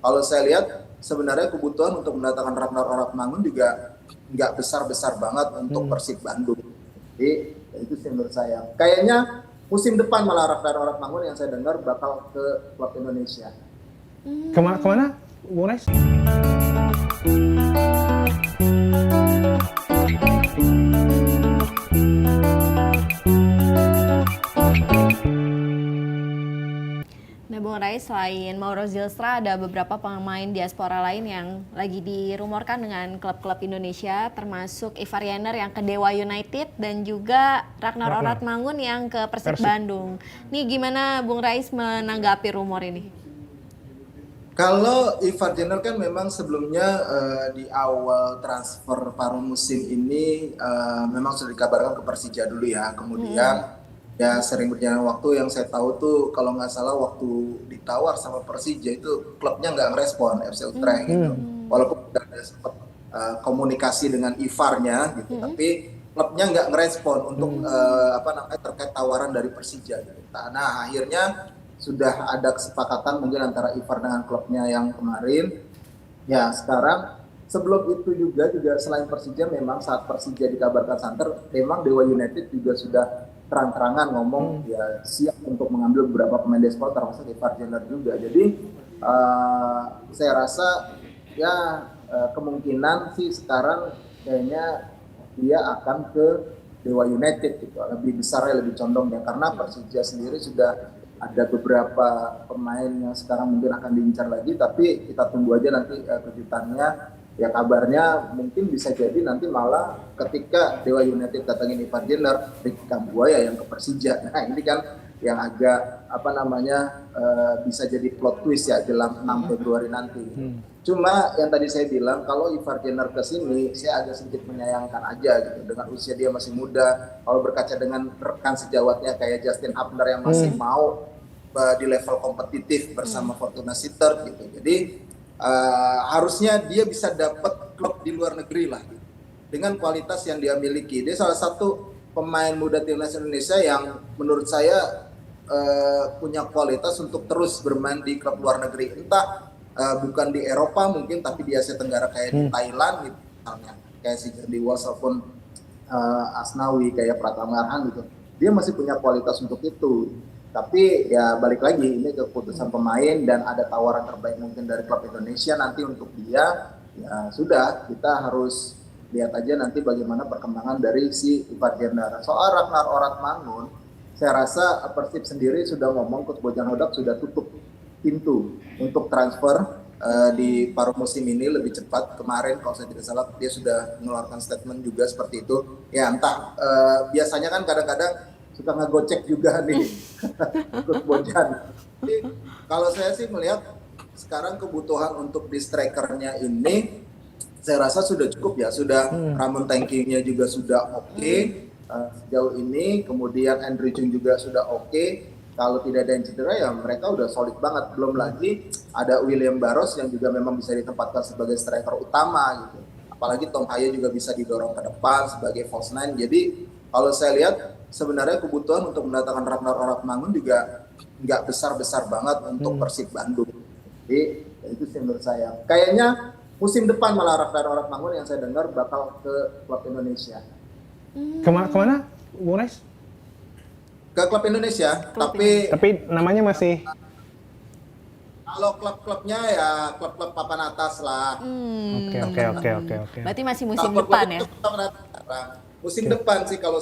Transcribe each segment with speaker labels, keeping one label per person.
Speaker 1: Kalau saya lihat sebenarnya kebutuhan untuk mendatangkan Ragnar Oratmangun juga nggak besar-besar banget untuk Persib Bandung. Jadi ya itu sih menurut saya. Kayaknya musim depan malah Ragnar Oratmangun yang saya dengar bakal ke klub Indonesia.
Speaker 2: Kemana, Bung Rais?
Speaker 3: Nah, Bung Rais, selain Mauro Zylstra, ada beberapa pemain diaspora lain yang lagi dirumorkan dengan klub-klub Indonesia, termasuk Ivar Jenner yang ke Dewa United dan juga Ragnar Oratmangun yang ke Persib Bandung. Nih gimana Bung Rais menanggapi rumor ini?
Speaker 1: Kalau Ivar Jenner kan memang sebelumnya di awal transfer paruh musim ini memang sudah dikabarkan ke Persija dulu ya. Kemudian ya sering berjalan waktu, yang saya tahu tuh kalau nggak salah waktu ditawar sama Persija itu klubnya nggak ngerespon FC Utrecht gitu. Walaupun udah ada sempat komunikasi dengan Ivarnya gitu, tapi klubnya nggak ngerespon untuk terkait tawaran dari Persija gitu. Nah akhirnya sudah ada kesepakatan mungkin antara Ivar dengan klubnya yang kemarin. Ya sekarang sebelum itu juga selain Persija, memang saat Persija dikabarkan santer, memang Dewa United juga sudah terang-terangan ngomong ya siap untuk mengambil beberapa pemain diaspora termasuk Ivar Jenner juga. Jadi saya rasa ya kemungkinan sih sekarang kayaknya dia akan ke Dewa United gitu, lebih besarnya, lebih condongnya, karena Persija sendiri sudah ada beberapa pemain yang sekarang mungkin akan diincar lagi, tapi kita tunggu aja nanti kejutannya. Ya kabarnya mungkin bisa jadi nanti malah ketika Dewa United datangin Ivar Jenner, Ricky Kambuaya yang ke Persija. Nah ini kan yang agak bisa jadi plot twist ya jelang 6 Februari nanti. Cuma yang tadi saya bilang, kalau Ivar Jenner ke sini, saya agak sedikit menyayangkan aja gitu. Dengan usia dia masih muda, kalau berkaca dengan rekan sejawatnya kayak Justin Hubner yang masih mau di level kompetitif bersama Fortuna Sittard gitu. Jadi harusnya dia bisa dapat klub di luar negeri lah gitu, dengan kualitas yang dia miliki. Dia salah satu pemain muda timnas Indonesia yang menurut saya punya kualitas untuk terus bermain di klub luar negeri, entah bukan di Eropa mungkin, tapi di Asia Tenggara kayak di Thailand gitu, misalnya kayak si Jordi Walsh ataupun Asnawi, kayak Pratama Arhan gitu. Dia masih punya kualitas untuk itu. Tapi ya balik lagi, ini keputusan pemain dan ada tawaran terbaik mungkin dari klub Indonesia nanti untuk dia. Ya sudah, kita harus lihat aja nanti bagaimana perkembangan dari si Ivar Jenner. Soal Ragnar Oratmangun, saya rasa Persib sendiri sudah ngomong, Coach Bojan Hodak sudah tutup pintu untuk transfer di paruh musim ini lebih cepat. Kemarin kalau saya tidak salah dia sudah mengeluarkan statement juga seperti itu. Ya entah, biasanya kan kadang-kadang suka ngegocek juga nih Coach Bojan. Jadi kalau saya sih melihat sekarang kebutuhan untuk di strikernya ini saya rasa sudah cukup ya, sudah Ramon Tankingnya juga sudah oke sejauh ini, kemudian Andrew Chung juga sudah oke. Kalau tidak ada yang cedera ya mereka udah solid banget. Belum lagi ada William Barros yang juga memang bisa ditempatkan sebagai striker utama gitu. Apalagi Tom Haya juga bisa didorong ke depan sebagai false nine. Jadi kalau saya lihat sebenarnya kebutuhan untuk mendatangkan Ragnar Oratmangun juga nggak besar-besar banget untuk Persib Bandung. Jadi ya itu sih menurut saya. Kayaknya musim depan malah Ragnar Oratmangun yang saya dengar bakal ke klub Indonesia.
Speaker 2: Kemana, Bung Rais?
Speaker 1: Ke klub Indonesia,
Speaker 2: Tapi namanya masih...
Speaker 1: Kalau klub-klubnya ya klub-klub papan atas lah.
Speaker 2: Oke.
Speaker 3: Berarti masih musim depan ya?
Speaker 1: Musim depan sih kalau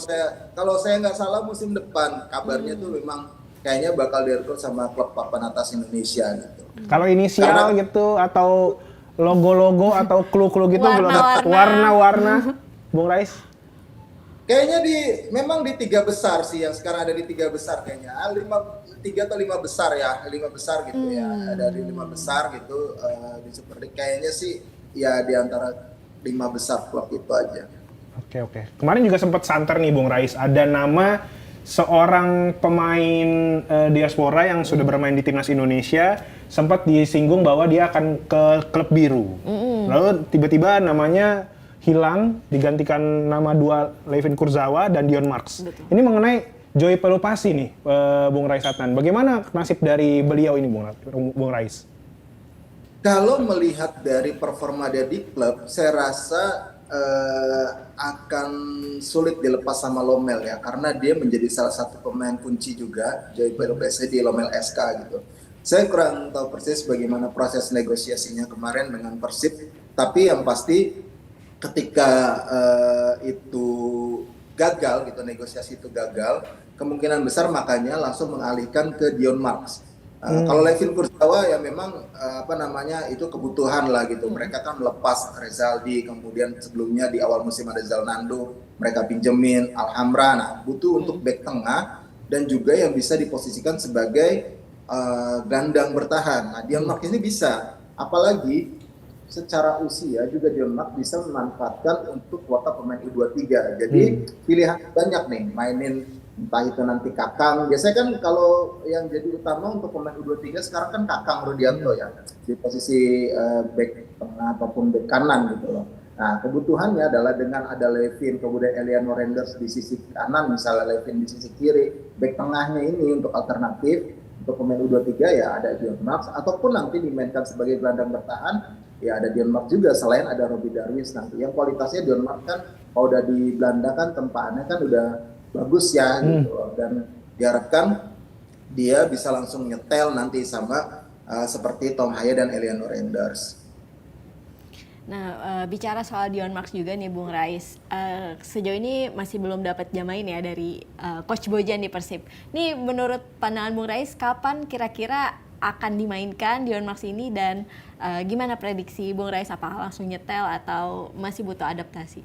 Speaker 1: saya nggak salah musim depan kabarnya tuh memang kayaknya bakal direkrut sama klub papan atas Indonesia gitu.
Speaker 2: Kalau inisial gitu atau logo-logo atau clue-clue gitu belum ada warna-warna, Bung Rais?
Speaker 1: Kayaknya memang di 3 besar sih, yang sekarang ada di 3 besar kayaknya. 3 atau 5 besar ya, 5 besar gitu ya. Dari 5 besar gitu di Super League kayaknya sih ya di antara 5 besar klub itu aja.
Speaker 2: Oke. Kemarin juga sempat santer nih Bung Rais, ada nama seorang pemain diaspora yang sudah bermain di timnas Indonesia, sempat disinggung bahwa dia akan ke klub biru. Lalu tiba-tiba namanya hilang, digantikan nama dua Levin Kurzawa dan Dion Marks. Betul. Ini mengenai Joey Pelupasi nih, Bung Rais Adnan. Bagaimana nasib dari beliau ini, Bung Rais?
Speaker 1: Kalau melihat dari performa dia di klub, saya rasa akan sulit dilepas sama Lomel ya, karena dia menjadi salah satu pemain kunci juga jadi PSG di Lomel SK gitu. Saya kurang tahu persis bagaimana proses negosiasinya kemarin dengan Persib, tapi yang pasti ketika itu gagal gitu, negosiasi itu gagal, kemungkinan besar makanya langsung mengalihkan ke Dion Marks. Kalau Levin Kurzawa ya memang itu kebutuhan lah gitu. Mereka kan melepas Rezaldi, kemudian sebelumnya di awal musim ada Zalnando, mereka pinjemin Alhamra. Nah, butuh untuk back tengah dan juga yang bisa diposisikan sebagai gelandang bertahan. Nah, Dion Marks ini bisa, apalagi secara usia juga Dion Marks bisa memanfaatkan untuk kuota pemain U23. Jadi pilihan banyak nih, mainin entah itu nanti Kakang. Biasanya kan kalau yang jadi utama untuk pemain U23 sekarang kan Kakang Rudianto ya, di posisi back tengah ataupun back kanan gitu loh. Nah, kebutuhannya adalah dengan ada Levin, kemudian Eliano Renders di sisi kanan, misalnya Levin di sisi kiri, back tengahnya ini untuk alternatif untuk pemain U23 ya ada Dion Marks, ataupun nanti dimainkan sebagai gelandang bertahan ya ada Dion Marks juga, selain ada Robbie Darwis nanti. Yang kualitasnya Dion Marks kan kalau udah di Belanda kan tempaannya kan udah bagus ya gitu loh. Dan diharapkan dia bisa langsung nyetel nanti sama seperti Tom Haya dan Eliano Renders.
Speaker 3: Nah, bicara soal Dion Marks juga nih Bung Rais, sejauh ini masih belum dapat jam main ya dari Coach Bojan di Persib. Nih menurut pandangan Bung Rais, kapan kira-kira akan dimainkan Dion Marks ini, dan gimana prediksi Bung Rais, apa langsung nyetel atau masih butuh adaptasi?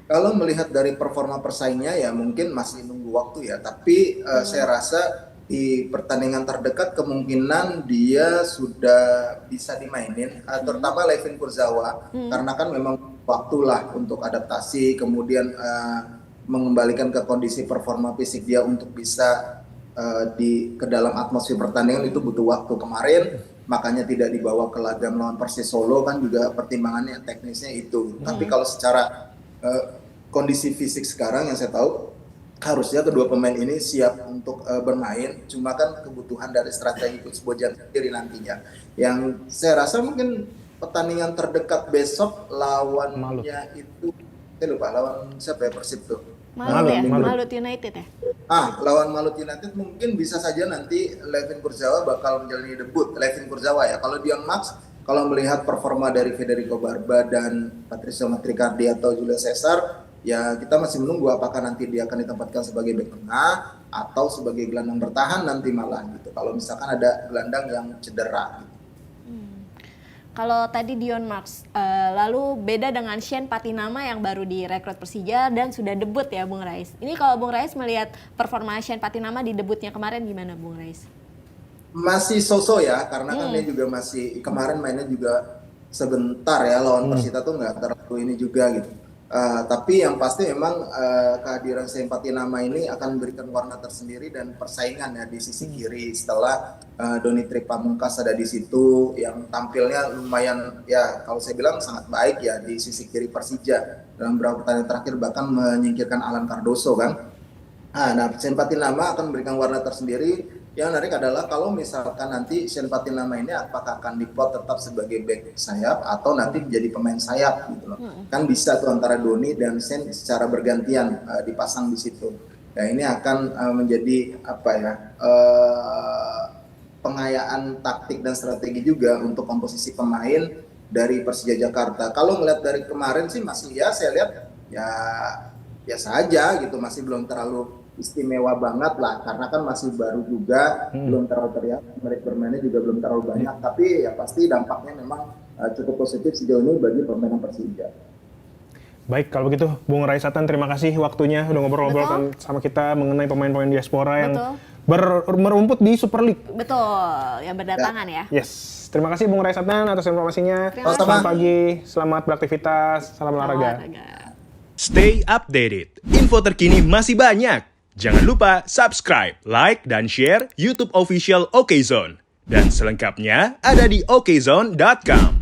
Speaker 1: Kalau melihat dari performa persaingnya ya mungkin masih nunggu waktu ya, tapi saya rasa di pertandingan terdekat kemungkinan dia sudah bisa dimainin, terutama Levin Kurzawa, karena kan memang waktulah untuk adaptasi, kemudian mengembalikan ke kondisi performa fisik dia untuk bisa ke dalam atmosfer pertandingan itu butuh waktu. Kemarin makanya tidak dibawa ke laga melawan Persis Solo kan juga pertimbangannya teknisnya itu. Tapi kalau secara kondisi fisik sekarang yang saya tahu harusnya kedua pemain ini siap untuk bermain, cuma kan kebutuhan dari strategi Coach Bojan sendiri nantinya. Yang saya rasa mungkin pertandingan terdekat besok lawannya itu saya lupa lawan siapa ya, Persib tuh.
Speaker 3: Malut United ya?
Speaker 1: Lawan Malut United mungkin bisa saja nanti Levin Kurzawa bakal menjalani debut. Levin Kurzawa ya. Kalau Dion Marks, kalau melihat performa dari Federico Barba dan Patricio Matricardi atau Julio Cesar, ya kita masih menunggu apakah nanti dia akan ditempatkan sebagai bek tengah atau sebagai gelandang bertahan nanti malah gitu. Kalau misalkan ada gelandang yang cedera gitu.
Speaker 3: Kalau tadi Dion Marks, lalu beda dengan Shane Patinama yang baru direkrut Persija dan sudah debut ya Bung Rais. Ini kalau Bung Rais melihat performa Shane Patinama di debutnya kemarin gimana Bung Rais?
Speaker 1: Masih so-so ya, karena kan dia juga masih, kemarin mainnya juga sebentar ya, lawan Persita tuh nggak terlalu ini juga gitu. Tapi yang pasti memang kehadiran Shane Patinama ini akan memberikan warna tersendiri dan persaingan ya di sisi kiri setelah Doni Tripamungkas ada di situ yang tampilnya lumayan ya, kalau saya bilang sangat baik ya di sisi kiri Persija dalam beberapa pertandingan terakhir, bahkan menyingkirkan Alan Cardoso kan. Nah, Shane Patinama akan memberikan warna tersendiri. Yang menarik adalah kalau misalkan nanti Shane Patinama ini apakah akan diplot tetap sebagai back sayap atau nanti menjadi pemain sayap gitu loh. Kan bisa tuh antara Doni dan Shane secara bergantian dipasang di situ. Ya ini akan menjadi pengayaan taktik dan strategi juga untuk komposisi pemain dari Persija Jakarta. Kalau melihat dari kemarin sih masih ya saya lihat ya biasa aja gitu, masih belum terlalu istimewa banget lah, karena kan masih baru juga, belum terlalu terlihat, mereka bermainnya juga belum terlalu banyak, tapi ya pasti dampaknya memang cukup positif sejauh ini bagi permainan Persija.
Speaker 2: Baik, kalau begitu Bung Rais Satan, terima kasih waktunya udah ngobrol-ngobrol sama kita mengenai pemain-pemain diaspora yang merumput di Super League.
Speaker 3: Betul, yang berdatangan ya.
Speaker 2: Yes, terima kasih Bung Rais Satan atas informasinya. Selamat pagi, selamat beraktivitas, salam olahraga.
Speaker 4: Stay updated, info terkini masih banyak. Jangan lupa subscribe, like, dan share YouTube official OKZone. Dan selengkapnya ada di okezone.com.